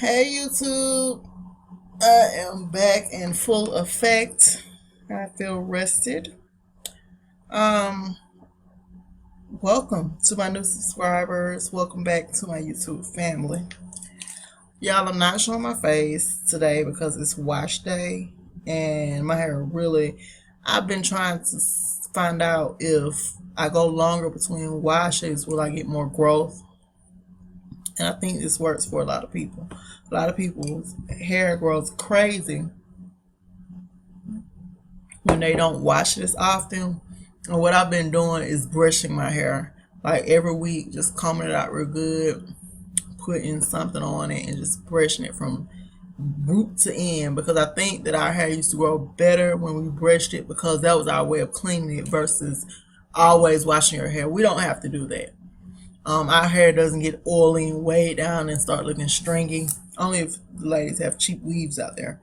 Hey YouTube, I am back in full effect. I feel rested. Um, Welcome to my new subscribers. Welcome back to my YouTube family. Y'all, I'm not showing my face today because it's wash day and my hair really. I've been trying to find out if I go longer between washes, will I get more growth? And I think this works for a lot of people. A lot of people's hair grows crazy when they don't wash it as often. And what I've been doing is brushing my hair like every week, just combing it out real good, putting something on it, and just brushing it from root to end. Because I think that our hair used to grow better when we brushed it because that was our way of cleaning it versus always washing your hair. We don't have to do that. Our hair doesn't get oily and weighed down and start looking stringy. Only if the ladies have cheap weaves out there.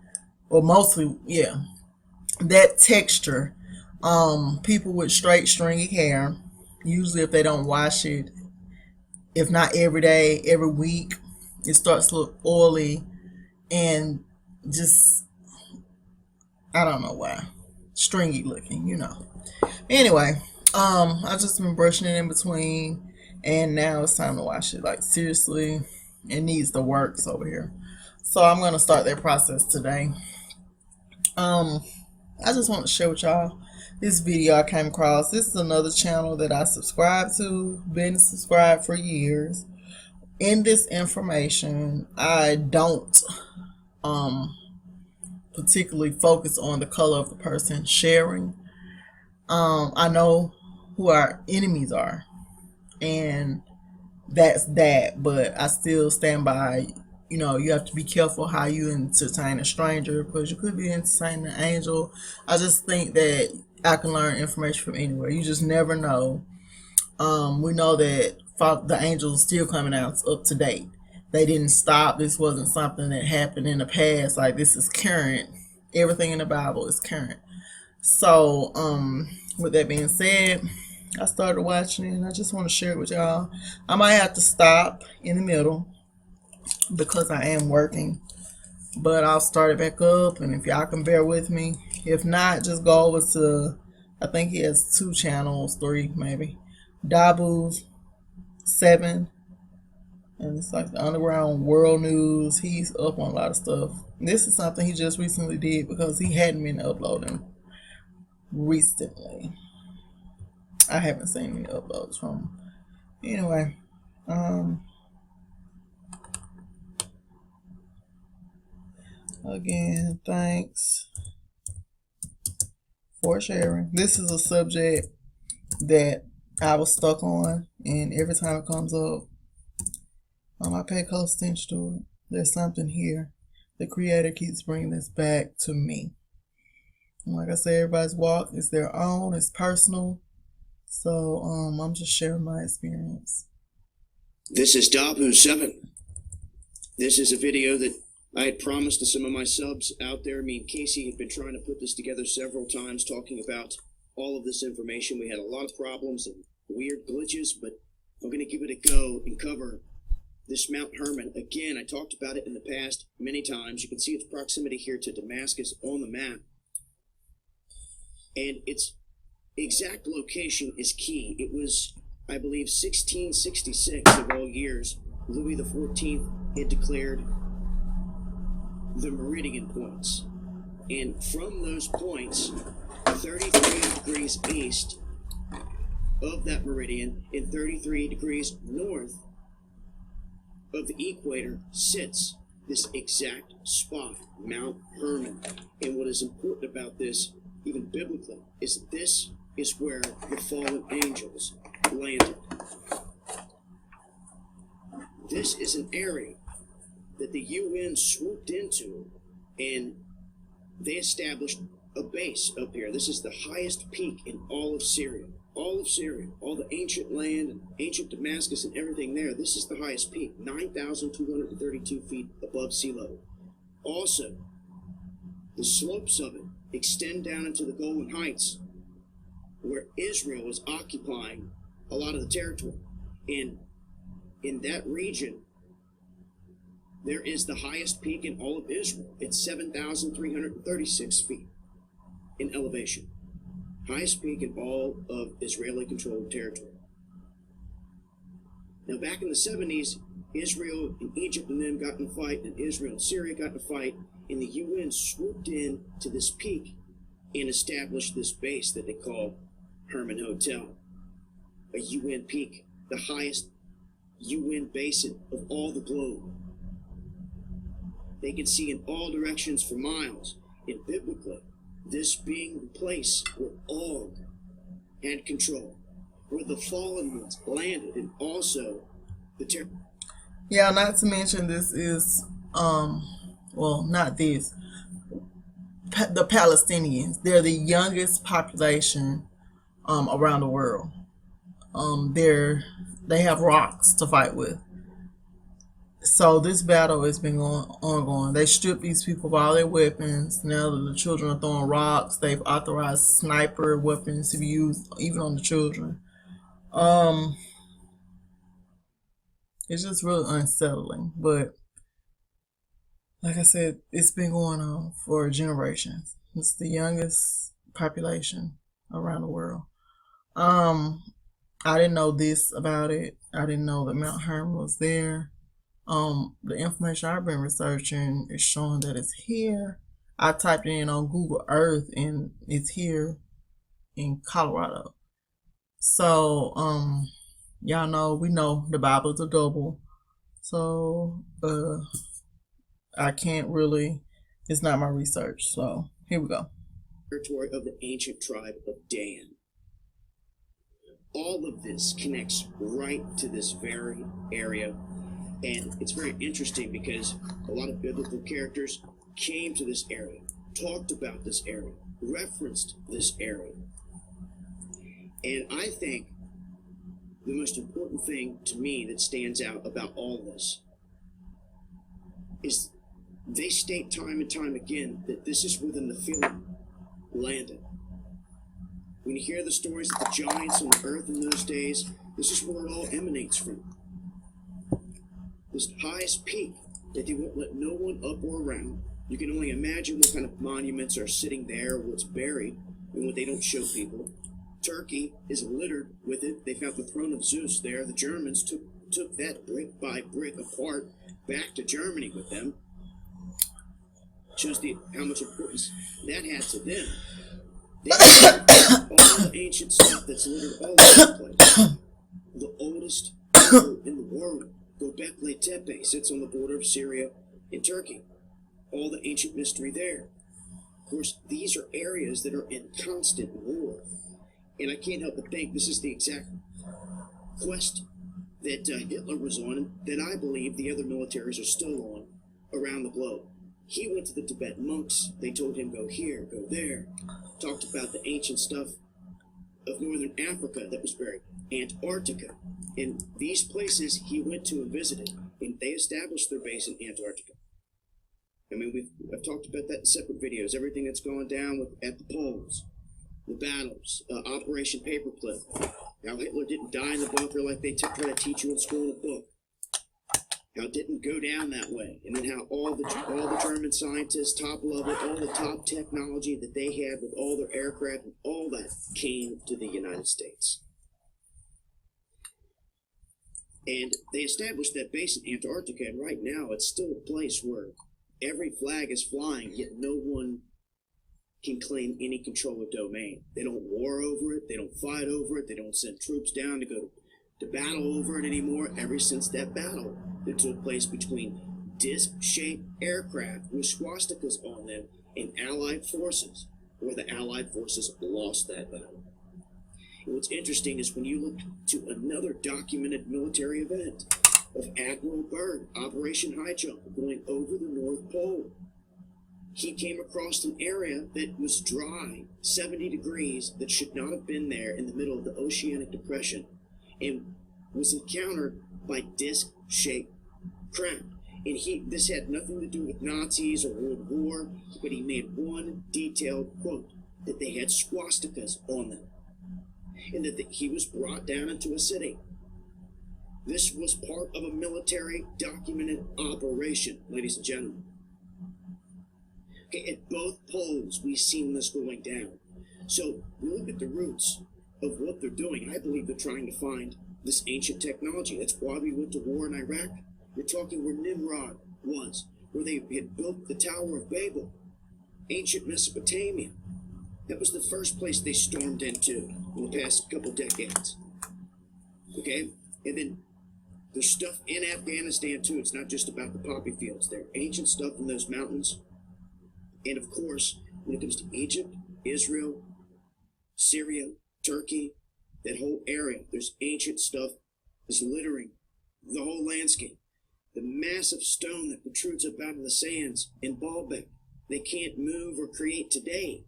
Or mostly, yeah. That texture, people with straight stringy hair, usually if they don't wash it, if not every day, every week, it starts to look oily and just, I don't know why, stringy looking. Anyway, I've just been brushing it in between, and now it's time to wash it. Like seriously, it needs the works over here. So I'm gonna start that process today. Um, I just want to share with y'all this video I came across. This is another channel that I subscribe to, been subscribed for years. In this information, I don't particularly focus on the color of the person sharing. I know who our enemies are, and that's that, but I still stand by. You have to be careful how you entertain a stranger because you could be entertaining an angel. I just think that I can learn information from anywhere. You just never know. We know that the angels still coming out up to date. They didn't stop. This wasn't something that happened in the past. Like, this is current. Everything in the Bible is current. So, with that being said, I started watching it and I just want to share it with y'all. I might have to stop in the middle because I am working, but I'll start it back up, and if y'all can bear with me. If not, just go over to, I think he has 2 channels, 3 maybe, Dabu's 7, and it's like the Underground World News. He's up on a lot of stuff. This is something he just recently did because he hadn't been uploading recently. I haven't seen any uploads from him. Anyway, again, thanks for sharing. This is a subject that I was stuck on, and every time it comes up, I pay close attention to it. There's something here. The Creator keeps bringing this back to me. And like I said, everybody's walk is their own. It's personal. So I'm just sharing my experience. This is Pt.1. This is a video that I had promised to some of my subs out there. Me and Casey had been trying to put this together several times, talking about all of this information. We had a lot of problems and weird glitches, but I'm going to give it a go and cover this Mount Hermon. Again, I talked about it in the past many times. You can see its proximity here to Damascus on the map. And its exact location is key. It was, I believe, 1666 of all years. Louis XIV had declared the meridian points. And from those points, 33 degrees east of that meridian and 33 degrees north of the equator sits this exact spot, Mount Hermon. And what is important about this, even biblically, is that this is where the fallen angels landed. This is an area that the UN swooped into, and they established a base up here. This is the highest peak in all of Syria. All of Syria, all the ancient land and ancient Damascus and everything there, this is the highest peak, 9,232 feet above sea level. Also, the slopes of it extend down into the Golan Heights, where Israel is occupying a lot of the territory. And in that region, there is the highest peak in all of Israel. It's 7,336 feet in elevation. Highest peak in all of Israeli-controlled territory. Now, back in the 70s, Israel and Egypt and them got in a fight, and Israel and Syria got in a fight, and the UN swooped in to this peak and established this base that they call Herman Hotel, a UN peak, the highest UN basin of all the globe. They can see in all directions for miles, and biblically, this being the place where Og had control, where the fallen ones landed, and also the Yeah, not to mention this is well, not this. The Palestinians, they're the youngest population around the world. They have rocks to fight with. So this battle has been ongoing. They stripped these people of all their weapons. Now that the children are throwing rocks, they've authorized sniper weapons to be used even on the children. It's just really unsettling. But like I said, it's been going on for generations. It's the youngest population around the world. I didn't know this about it. I didn't know that Mount Hermon was there. The information I've been researching is showing that it's here. I typed it in on Google Earth and it's here in Colorado. So, y'all know, we know the Bible's a double. So, I can't really, it's not my research. So, here we go. Territory of the ancient tribe of Dan. All of this connects right to this very area. And it's very interesting because a lot of biblical characters came to this area, talked about this area, referenced this area. And I think the most important thing to me that stands out about all this is they state time and time again that this is where the Nephilim landed. When you hear the stories of the giants on the earth in those days, this is where it all emanates from. This highest peak that they won't let no one up or around. You can only imagine what kind of monuments are sitting there, what's buried, and what they don't show people. Turkey is littered with it. They found the throne of Zeus there. The Germans took that brick by brick apart back to Germany with them. Shows how much importance that had to them. They all the ancient stuff that's littered all over the place. The oldest temple in the world, Göbekli Tepe, sits on the border of Syria and Turkey. All the ancient mystery there. Of course, these are areas that are in constant war. And I can't help but think this is the exact quest that Hitler was on, that I believe the other militaries are still on around the globe. He went to the Tibetan monks. They told him, go here, go there. Talked about the ancient stuff of northern Africa that was buried. Antarctica. And these places he went to and visited. And they established their base in Antarctica. I mean, I've talked about that in separate videos. Everything that's gone down at the poles. The battles. Operation Paperclip. How Hitler didn't die in the bunker like they try to teach you in school in a book. How it didn't go down that way. And then how all the German scientists, top level, all the top technology that they had with all their aircraft, and all that came to the United States. And they established that base in Antarctica, and right now it's still a place where every flag is flying, yet no one can claim any control of domain. They don't war over it, they don't fight over it, they don't send troops down to go to battle over it anymore. Ever since that battle that took place between disc-shaped aircraft with swastikas on them and Allied forces, where the Allied forces lost that battle. And what's interesting is when you look to another documented military event of Admiral Byrd, Operation High Jump, going over the North Pole. He came across an area that was dry, 70 degrees, that should not have been there in the middle of the Oceanic Depression, and was encountered by disc-shaped craft. And this had nothing to do with Nazis or World War, but he made one detailed quote, that they had swastikas on them, and that he was brought down into a city. This was part of a military documented operation, ladies and gentlemen. Okay, at both poles, we've seen this going down. So look at the roots of what they're doing. I believe they're trying to find this ancient technology. That's why we went to war in Iraq. We're talking where Nimrod was, where they had built the Tower of Babel, ancient Mesopotamia. That was the first place they stormed into in the past couple decades. Okay? And then there's stuff in Afghanistan too. It's not just about the poppy fields. There's ancient stuff in those mountains. And of course, when it comes to Egypt, Israel, Syria, Turkey, that whole area, there's ancient stuff that's littering the whole landscape. The massive stone that protrudes up out of the sands in Baalbek, they can't move or create today.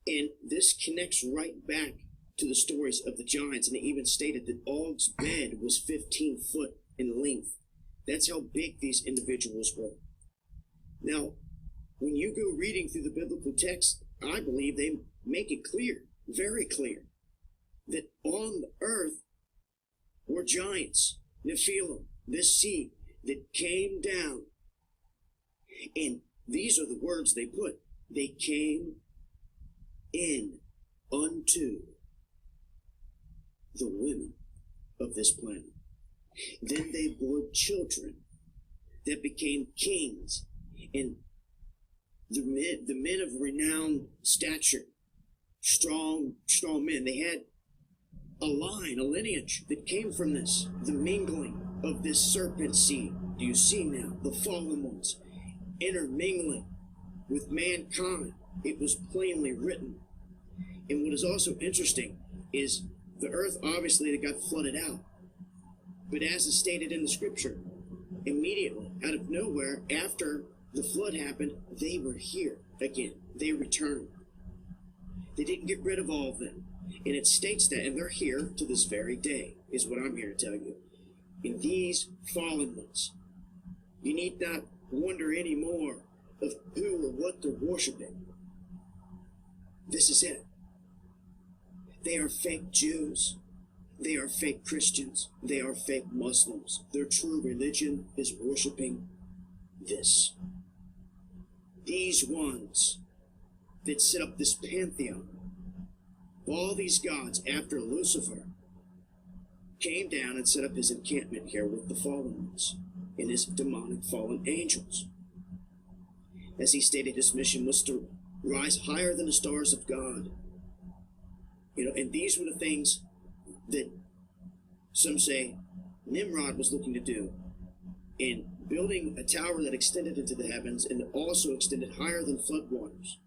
And this connects right back to the stories of the giants, and it even stated that Og's bed was 15 foot in length. That's how big these individuals were. Now, when you go reading through the biblical text, I believe they make it clear, very clear, that on the earth were giants, Nephilim, this seed that came down. And these are the words they put. They came in unto the women of this planet. Then they bore children that became kings and the men of renowned stature, strong men. They had a line, a lineage that came from this, the mingling of this serpent seed. Do you see now? The fallen ones intermingling with mankind. It was plainly written. And what is also interesting is the earth obviously that got flooded out. But as is stated in the scripture, immediately, out of nowhere, after the flood happened, they were here again. They returned. They didn't get rid of all of them. And it states that, and they're here to this very day, is what I'm here to tell you. In these fallen ones, you need not wonder anymore of who or what they're worshiping. This is it. They are fake Jews. They are fake Christians. They are fake Muslims. Their true religion is worshiping this. These ones that set up this pantheon of all these gods after Lucifer came down and set up his encampment here with the fallen ones and his demonic fallen angels. As he stated, his mission was to rise higher than the stars of God. And these were the things that some say Nimrod was looking to do in building a tower that extended into the heavens and that also extended higher than floodwaters.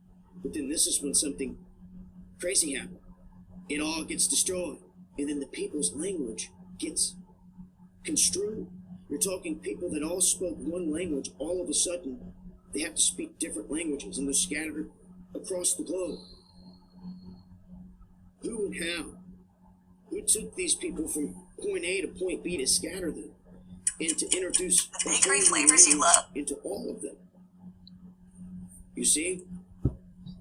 But then this is when something crazy happened. It all gets destroyed. And then the people's language gets construed. You're talking people that all spoke one language, all of a sudden they have to speak different languages and they're scattered across the globe. Who and how? Who took these people from point A to point B to scatter them and to introduce the bakery flavors you love into all of them? You see,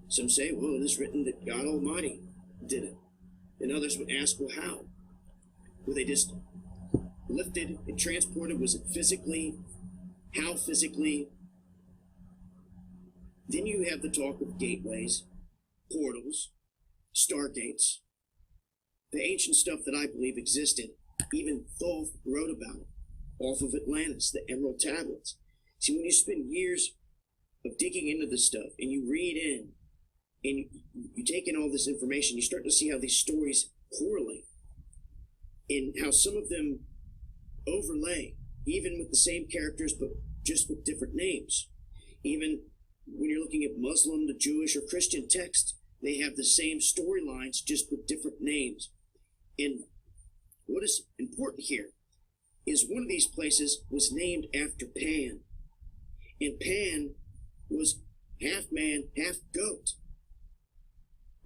some say, well, it is written that God Almighty did it. And others would ask, well, how? Were they just lifted and transported? Was it physically? How physically? Then you have the talk of gateways, portals, stargates, the ancient stuff that I believe existed. Even Thoth wrote about it off of Atlantis, the Emerald Tablets. See, when you spend years of digging into this stuff and you read in and you take in all this information, you start to see how these stories correlate and how some of them overlay, even with the same characters, but just with different names. Even when you're looking at Muslim, the Jewish, or Christian text, they have the same storylines, just with different names. And what is important here is one of these places was named after Pan. And Pan was half man, half goat.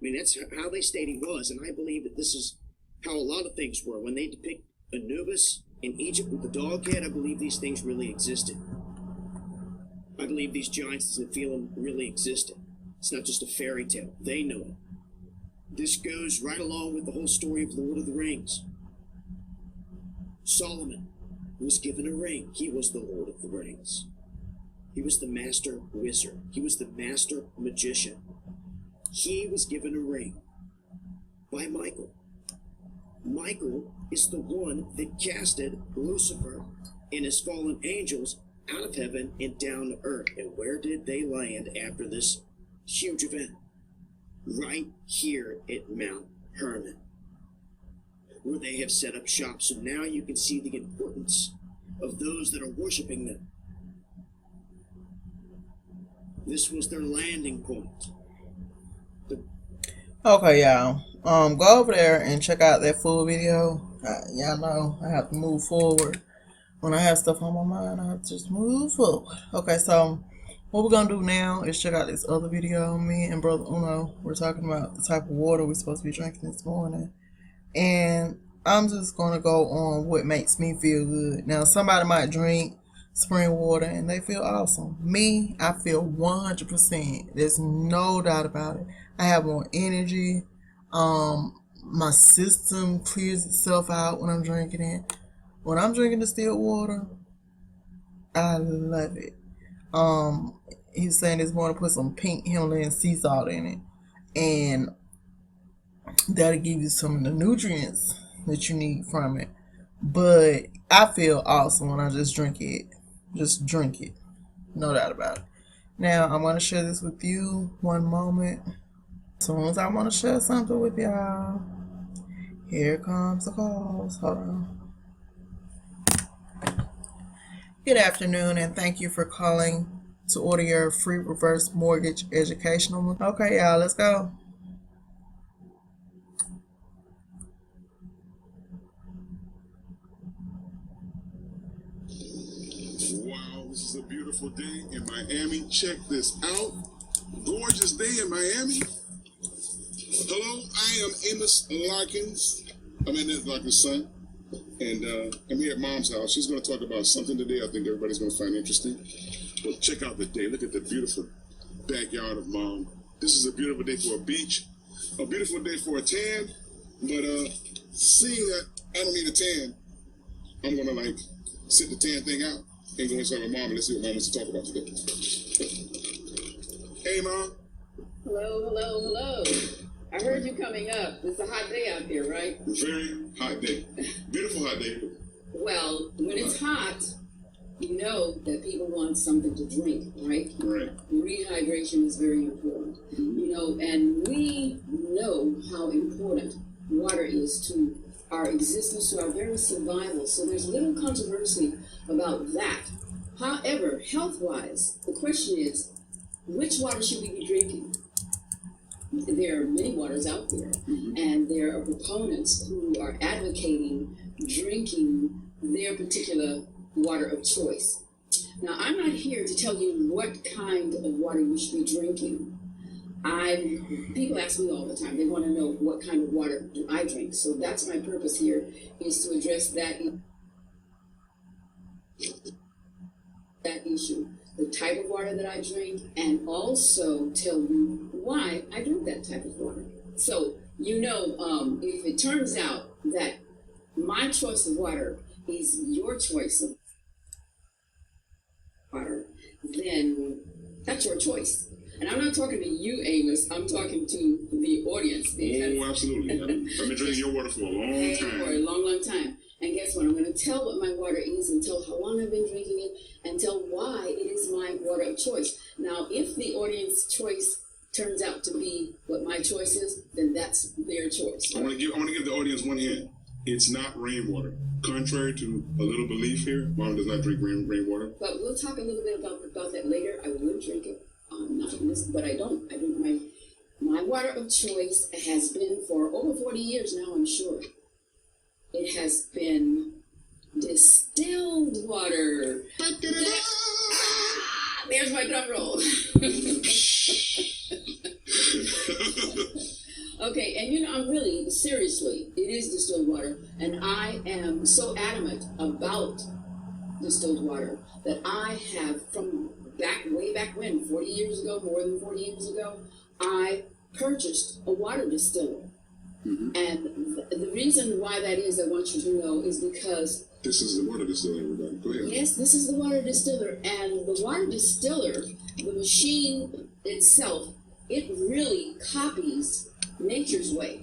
I mean, that's how they state he was. And I believe that this is how a lot of things were. When they depict Anubis in Egypt with the dog head, I believe these things really existed. I believe these giants and Nephilim really existed. It's not just a fairy tale. They know it. This goes right along with the whole story of Lord of the Rings. Solomon was given a ring. He was the Lord of the Rings. He was the master wizard. He was the master magician. He was given a ring by Michael. Michael is the one that casted Lucifer and his fallen angels out of heaven and down to earth. And where did they land after this huge event? Right here at Mount Hermon, where they have set up shop. So now you can see the importance of those that are worshiping them. This was their landing point. Okay, y'all. Go over there and check out that full video. Y'all know I have to move forward. When I have stuff on my mind, I have to just move forward. Okay, so what we're gonna do now is check out this other video. Me and Brother Uno, we're talking about the type of water we're supposed to be drinking this morning. And I'm just gonna go on what makes me feel good. Now, somebody might drink spring water and they feel awesome. Me, I feel 100%. There's no doubt about it. I have more energy. My system clears itself out when I'm drinking it. When I'm drinking distilled water, I love it. He's saying this morning put some pink Himalayan sea salt in it, and that'll give you some of the nutrients that you need from it. But I feel awesome when I just drink it. Just drink it. No doubt about it. Now, I'm going to share this with you one moment. As soon as I want to share something with y'all, here comes the calls. Hold on. Good afternoon, and thank you for calling to order your free reverse mortgage educational. Okay, y'all, let's go. Wow, this is a beautiful day in Miami. Check this out. Gorgeous day in Miami. Hello, I am Amos Larkins. I'm Annette Larkins' son. And I'm here at Mom's house. She's going to talk about something today I think everybody's going to find interesting. Well, check out the day. Look at the beautiful backyard of Mom. This is a beautiful day for a beach. A beautiful day for a tan. But seeing that I don't need a tan, I'm going to sit the tan thing out and go inside my mom and let's see what Mom wants to talk about today. Hey, Mom. Hello. I heard you coming up. It's a hot day out there, right? Very hot day. Beautiful hot day. Well, when it's hot, you know that people want something to drink, right? Right. Rehydration is very important. You know, and we know how important water is to our existence, to our very survival. So there's little controversy about that. However, health-wise, the question is, which water should we be drinking? There are many waters out there, and there are proponents who are advocating drinking their particular water of choice. Now, I'm not here to tell you what kind of water you should be drinking. People ask me all the time, they want to know what kind of water do I drink. So that's my purpose here, is to address that issue, the type of water that I drink, and also tell you why I drink that type of water. So, you know, if it turns out that my choice of water is your choice of water, then that's your choice. And I'm not talking to you, Amos. I'm talking to the audience. Oh, absolutely. I've been drinking your water for a long time. For a long time. And guess what? I'm going to tell what my water is and tell how long I've been drinking it and tell why it is my water of choice. Now, if the audience choice turns out to be what my choice is, then that's their choice. I want to give the audience one hint. It's not rainwater. Contrary to a little belief here, Mom does not drink rainwater. But we'll talk a little bit about that later. I would drink it, not in this, but I don't. I drink my water of choice has been for over 40 years now, I'm sure. It has been distilled water. There's my drum roll. Okay, and you know, I'm really, seriously, it is distilled water, and I am so adamant about distilled water that I have, from way back when, 40 years ago, more than 40 years ago, I purchased a water distiller. And the reason why that is, I want you to know, is because This is the water distiller, everybody. Go ahead. yes, this is the water distiller, and the water distiller, the machine itself, it really copies nature's way.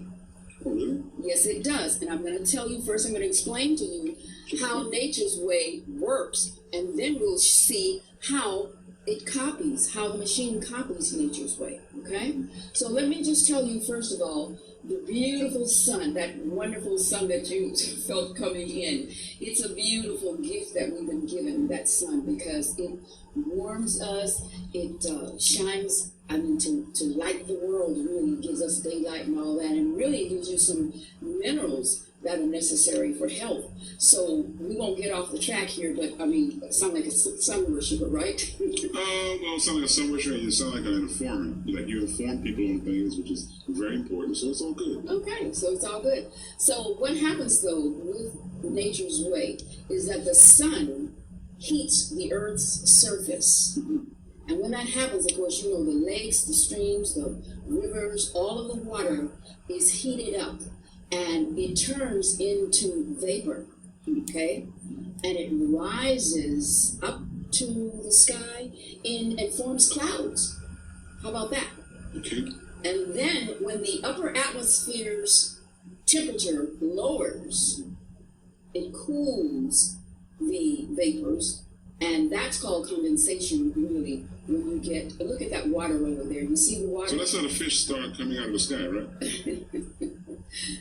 Oh, really? Yes, it does. And I'm going to tell you first, I'm going to explain to you how nature's way works, and then we'll see how it copies, how the machine copies nature's way. Okay? So let me just tell you, first of all, the beautiful sun, that wonderful sun that you felt coming in. It's a beautiful gift that we've been given, that sun, because it warms us, it shines, I mean, to light the world, really gives us daylight and all that, and really gives you some minerals that are necessary for health. So we won't get off the track here, but I mean, sound like a sun worshiper, right? Well, it sounds like a sun worshiper, and you sound like an informer. Like you inform people on things, which is very important, so it's all good. Okay, so it's all good. So what happens though with nature's way is that the sun heats the earth's surface. And when that happens, of course, you know, the lakes, the streams, the rivers, all of the water is heated up and it turns into vapor, okay? And it rises up to the sky and forms clouds. How about that? Okay. And then when the upper atmosphere's temperature lowers, it cools the vapors, and that's called condensation, really, when you get, look at that water over there. You see the water? So that's how the fish start coming out of the sky, right?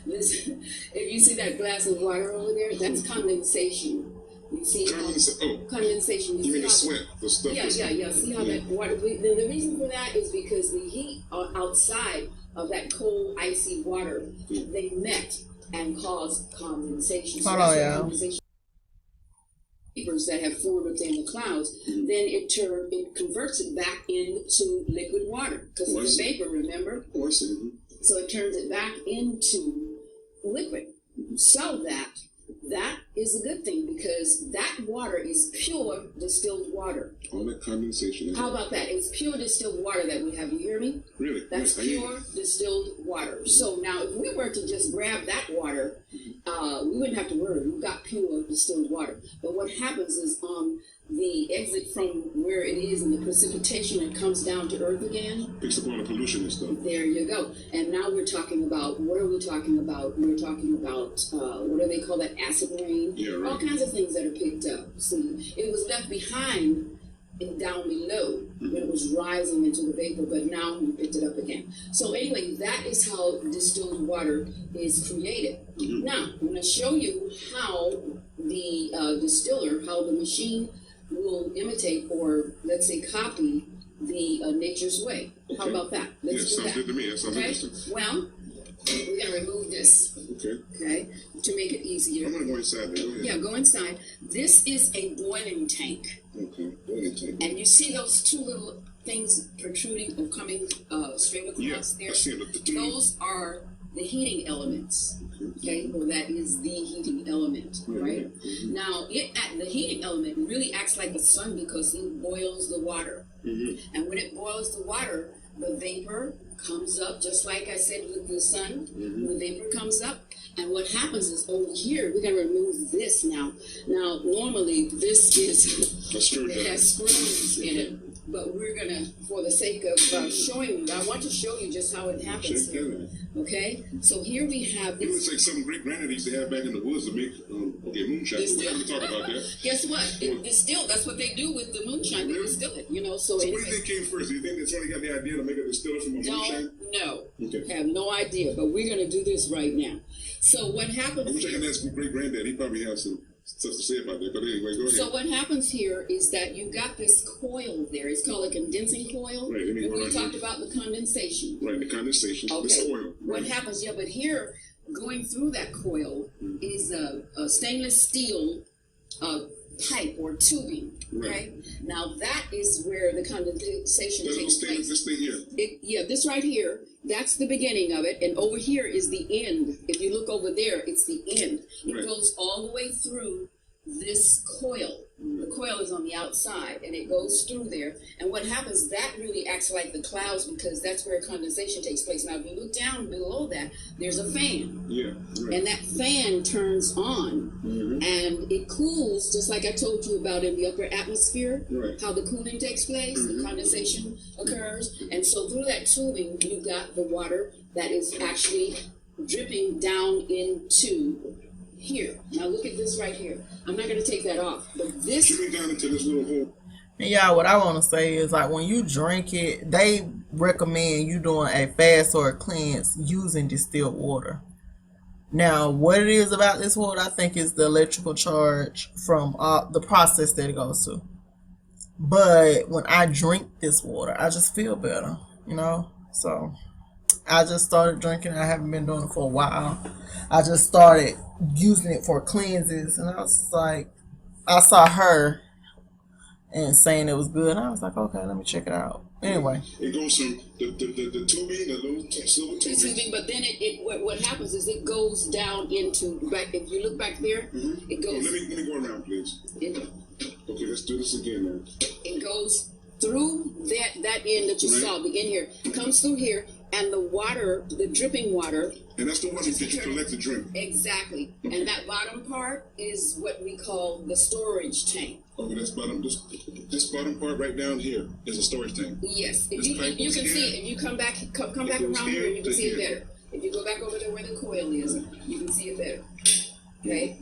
Listen, if you see that glass of water over there, that's condensation. You see condensation. You mean the sweat, the stuff? Yeah. See how that water, the reason for that is because the heat outside of that cold, icy water, they met and caused condensation. So that's what condensation vapors that have formed within the clouds, then it converts it back into liquid water because it's a vapor, remember? So it turns it back into liquid. So that is a good thing because that water is pure distilled water. All that condensation. How about that? It's pure distilled water that we have. You hear me? Really? That's pure distilled water. So now if we were to just grab that water, we wouldn't have to worry. We've got pure distilled water. But what happens is on the exit from where it is in the precipitation, it comes down to earth again. Picks up all the pollution and stuff. There you go. And now we're talking about, what are we talking about? We're talking about, what do they call that, acid rain? Yeah, right. All kinds of things that are picked up. See, it was left behind and down below when it was rising into the vapor, but now we picked it up again. So anyway, that is how distilled water is created. Now, I'm going to show you how the distiller, how the machine will imitate or, let's say, copy the nature's way. How about that? Let's do sounds that. good to me. That sounds interesting. Well, we're going to remove this, okay, to make it easier. I'm going to go inside there. Go ahead. Yeah, go inside. This is a boiling tank. Okay, boiling tank. And you see those two little things protruding or coming straight across there? I see them. Those are the heating elements. Okay, well, that is the heating element, right? Now, the heating element really acts like the sun because it boils the water. And when it boils the water, the vapor comes up, just like I said with the sun. The vapor comes up, and what happens is over here, we're going to remove this now. Now, normally, this it has screws in it. But we're going to, for the sake of showing you, I want to show you just how it happens here. Okay? So here we have this. It looks like something great granddad used to have back in the woods to make moonshine. We're going to talk about that. Guess what? It distilled. That's what they do with the moonshine. They distill it, you know. So what anyway, do you think came first? Do you think they sort of got the idea to make a distiller from a moonshine? No. Okay. Have no idea. But we're going to do this right now. So what happens? I wish I could ask great granddad. He probably has some stuff to say about that. But anyway, go ahead. So what happens here is that you've got this coil there. It's called a condensing coil. Right. And we talked about the condensation. Right, the condensation. Okay. This oil. Right. What happens? Yeah, but here, going through that coil is a stainless steel pipe or tubing. Right. Now that is where the condensation takes place. This thing here. This right here. That's the beginning of it, and over here is the end. If you look over there, it's the end. It goes all the way through this coil. The coil coil is on the outside, and it goes through there. And what happens, that really acts like the clouds, because that's where condensation takes place. Now, if you look down below that, there's a fan. Yeah. Right. And that fan turns on, and it cools, just like I told you about in the upper atmosphere, Right. how the cooling takes place, the condensation occurs. And so through that tubing, you got the water that is actually dripping down into here. Now look at this right here. I'm not going to take that off, but this Dripping down into this little hole. And y'all, what I want to say is, like, when you drink it, they recommend you doing a fast or a cleanse using distilled water. Now, what it is about this water, I think, is the electrical charge from the process that it goes to. But when I drink this water, I just feel better, you know? So I just started drinking. I haven't been doing it for a while. I just started using it for cleanses, and I was like, I saw her and saying it was good, and I was like, okay, let me check it out. Anyway, It goes from the tubing, the little silver the tubing. tubing, but then what happens is it goes down into back. If you look back there, it Oh, goes. let me go around, please. Okay, let's do this again now. It goes through that end that you Right. saw, the end here, comes through here, and the water, the dripping water, And that's the one that you collect the drink. exactly. And that bottom part is what we call the storage tank. Okay, this bottom part right down here is a storage tank. Yes, This you pipe can goes see here. it. If you come back It back goes around here here, you can to see it here. better. If you go back over there where the coil is, you can see it better. Okay.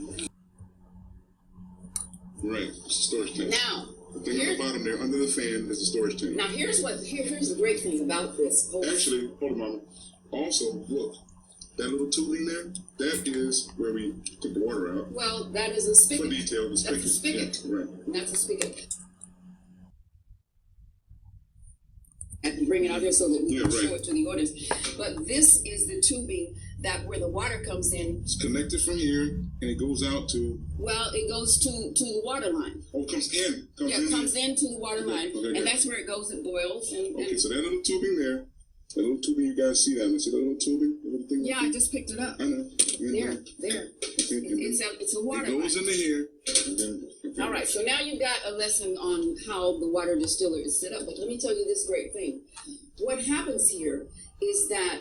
Right, it's a storage tank. Now, The thing on the bottom there, under the fan, is a storage tank. now here's the great thing about this whole. Actually, hold on, Mama. Also, look, that little tubing there, that is where we take the water out. Well, that is a spigot. For detail, the spigot. That's a spigot. Yeah, right. And that's a spigot. I can bring it out here so that we Yeah, can show right. it to the audience. But this is the tubing that where the water comes in. It's connected from here, and it goes out to. Well, it goes to the water line. Oh, it comes in. It comes into the water line, Okay, and good. that's where it goes. It boils, and Okay, so that little tubing there, that little tubing you guys see down there, see that little tubing? That little thing? yeah, I just picked it up. I know. Yeah, There. Okay, and It's a water it goes line. into here, and then. Okay. All right, so now you've got a lesson on how the water distiller is set up. But let me tell you this great thing. What happens here is that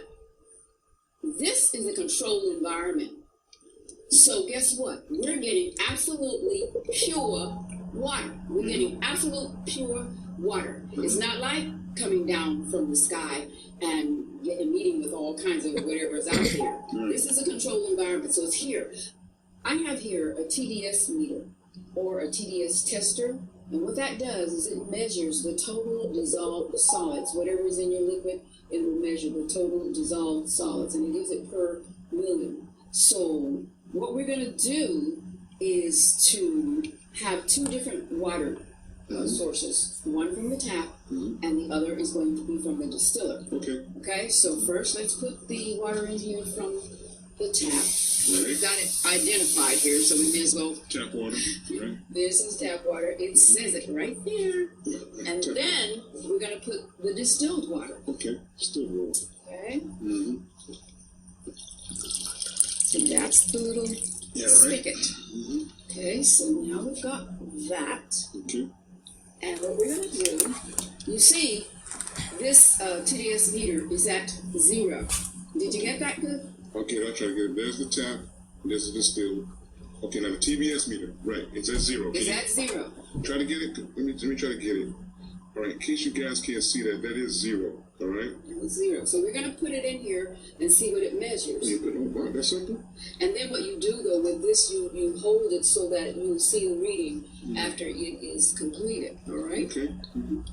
this is a controlled environment. So guess what? We're getting absolutely pure water. We're getting absolute pure water. It's not like coming down from the sky and meeting with all kinds of whatever's out there. This is a controlled environment, so it's here. I have here a TDS meter or a TDS tester, and what that does is it measures the total dissolved solids. Whatever is in your liquid, it will measure the total dissolved solids, and it gives it per million. So what we're going to do is to have two different water sources, one from the tap, and the other is going to be from the distiller. Okay. Okay, so first let's put the water in here from the tap. We've got it identified here, so we may as well. Tap water, right? This is tap water. It says it right there. And Tap then we're going to put the distilled water. Okay, still roll. Okay, Mm-hmm. so that's the little Yeah, right. spigot. Mm-hmm. Okay, so now we've got that. Okay. And what we're going to do, you see, this TDS meter is at 0. Did you get that good? Okay, I'll try to get it. There's the tap, and there's the distilled. Okay, now the TBS meter, right? It's at 0. It's Can at 0. you try to get it? Let me try to get it. All right, in case you guys can't see that, that is 0. All right. 0. So we're going to put it in here and see what it measures. You put on wow, that's simple. And then what you do though with this, you hold it so that you see the reading after it is completed. All right. Okay.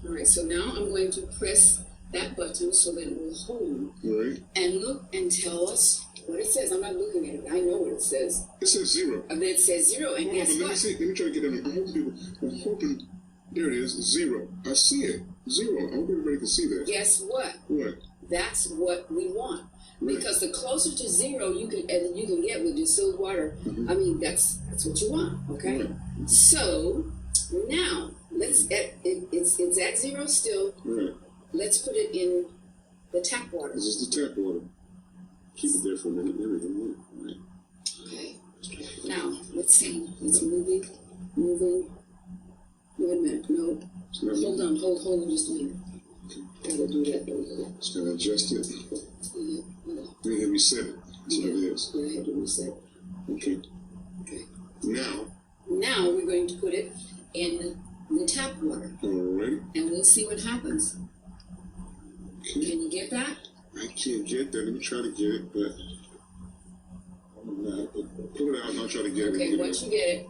All right. So now I'm going to press that button so that it will hold All right. and look and tell us what it says. I'm not looking at it. I know what it says. It says 0. And then it says 0. And Hold on, guess but let me what? see. Let me try to get it. I'm hoping. There it is. 0. I see it. 0. I hope everybody can see that. Guess what? What? That's what we want. Right. Because the closer to 0 you can get with distilled water, I mean that's what you want. Okay. Right. So now it's at 0 still. Right. Let's put it in the tap water. This is the tap water. Keep it there for a minute. There we go. Right. Okay. Now let's see. It's moving. a minute. No. Hold on. Hold on just a minute. Gotta do that. Just gonna adjust it. Yeah. Then hit reset it. That's what it is. Yeah, I had to reset. Okay. Okay. Now we're going to put it in the tap water. Alright. And we'll see what happens. Okay. Can you get that? I can't get that. Let me try to get it, but I'm not. Pull it out and I'll try to get it. Okay, once you get it,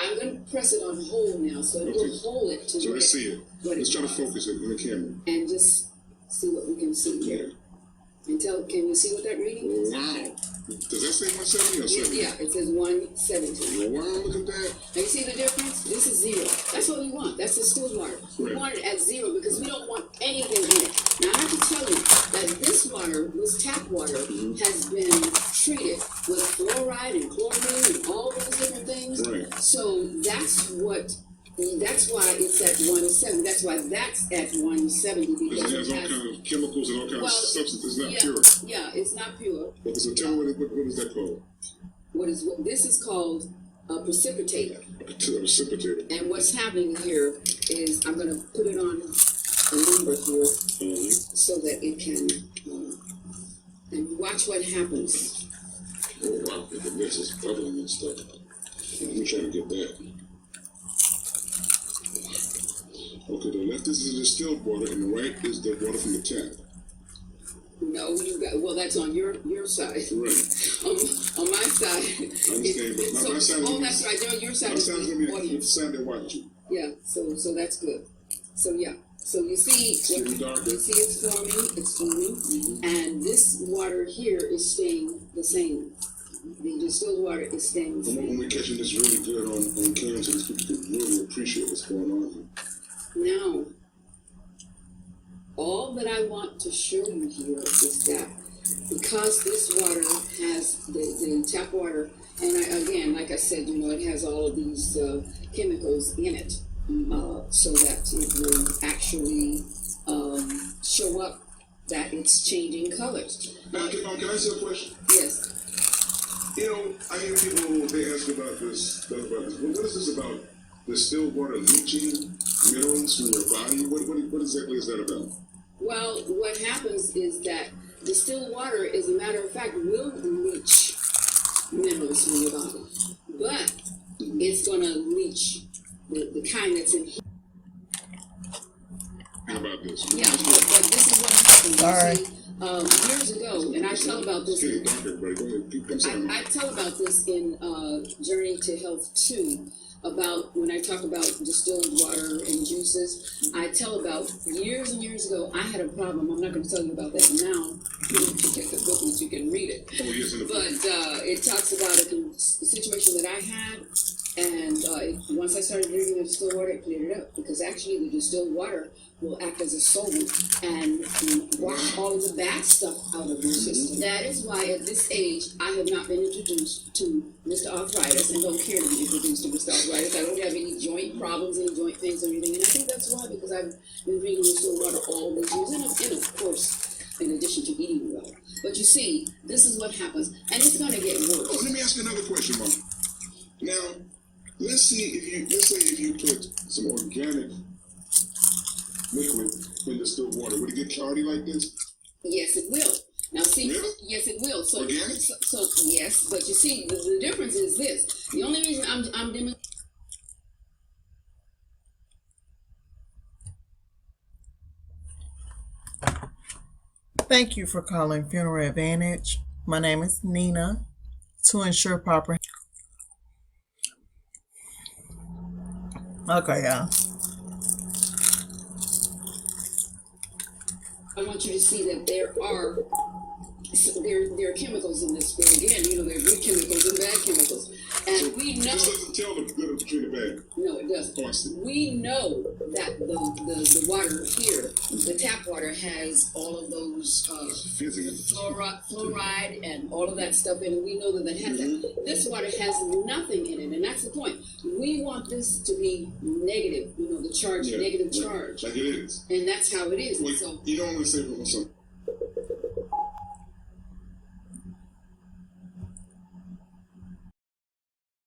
I'm going to press it on hold now, so we'll hold it to So let's see it. Let's try to focus it on the camera. and just see what we can see here. And can you see what that reading is? Wow. Does that say 170 or 70? Yeah, it says 170. Wow, look at that. Now you see the difference? This is 0. That's what we want. That's the distilled water. We want it at 0 because we don't want anything in it. Now I have to tell you that this water, this tap water, has been treated with fluoride and chlorine and all those different things. Right. So that's why it's at 170. That's why that's at 170 because It has all kinds of chemicals and all kinds of substances. It's not pure. Yeah, it's not pure. Okay, so tell me what is that called? This is called a precipitator. A precipitator. And what's happening here is I'm going to put it on a number here so that it can, and watch what happens. Oh wow, the mix is bubbling and stuff. Let me try to get that. Okay, the left is the distilled water and the right is the water from the tap. No, that's on your side. Right. On my side. I understand, but my side is that's right. Your side my is side's the gonna be the audience. side that watching. Yeah, so that's good. So yeah. So you see, it's forming, and this water here is staying the same. The distilled water is staying the same. When we're catching this really good on camera, so these people can really appreciate what's going on here. Now, all that I want to show you here is that because this water has the tap water, and again, like I said, it has all of these chemicals in it, so that it will actually show up that it's changing colors. Now, can I ask you a question? Yes. I hear people, they ask about this, what is this about distilled water leaching minerals from your body? What exactly is that about? Well, what happens is that distilled water, as a matter of fact, will leach minerals from your body. But it's going to leach the kind that's in here. How about this? Yeah, but this is what happened. Sorry. Years ago, and I tell about this. It's getting darker, everybody. Go ahead. Keep going. I tell about this in Journey to Health 2, about when I talk about distilled water and juices. I tell about years and years ago, I had a problem. I'm not going to tell you about that now. You get the book and you can read it. Oh, yes, in the book. But it talks about a situation that I had, and once I started drinking the distilled water, it cleared it up, because actually the distilled water will act as a solvent and wash all of the bad stuff out of your system. That is why at this age I have not been introduced to Mr. Arthritis, and don't care to be introduced to Mr. Arthritis. I don't have any joint problems, any joint pains or anything, and I think that's why, because I've been drinking distilled water all these years, and of course, in addition to eating well. But you see, this is what happens, and it's going to get worse. Oh, let me ask you another question, Mom. Now, let's say if you put some organic liquid in distilled water, would it get cloudy like this? Yes, it will. Now, see, really? Yes, it will. So, organic? So yes, but you see, the difference is this. The only reason I'm demonstrating. Thank you for calling Funeral Advantage. My name is Nina. To ensure proper. Okay, y'all. I want you to see that there are chemicals in this. But again, there are good chemicals and bad chemicals, and we know. This doesn't tell the good between the bad. No, it doesn't. Awesome. We know that the water here, the tap water, has all of those fluoride and all of that stuff in it. We know that has that. This water has nothing in it, and that's the point. We want this to be negative. The charge, negative charge, like it is. and that's how it is. Wait, So you don't want to say something.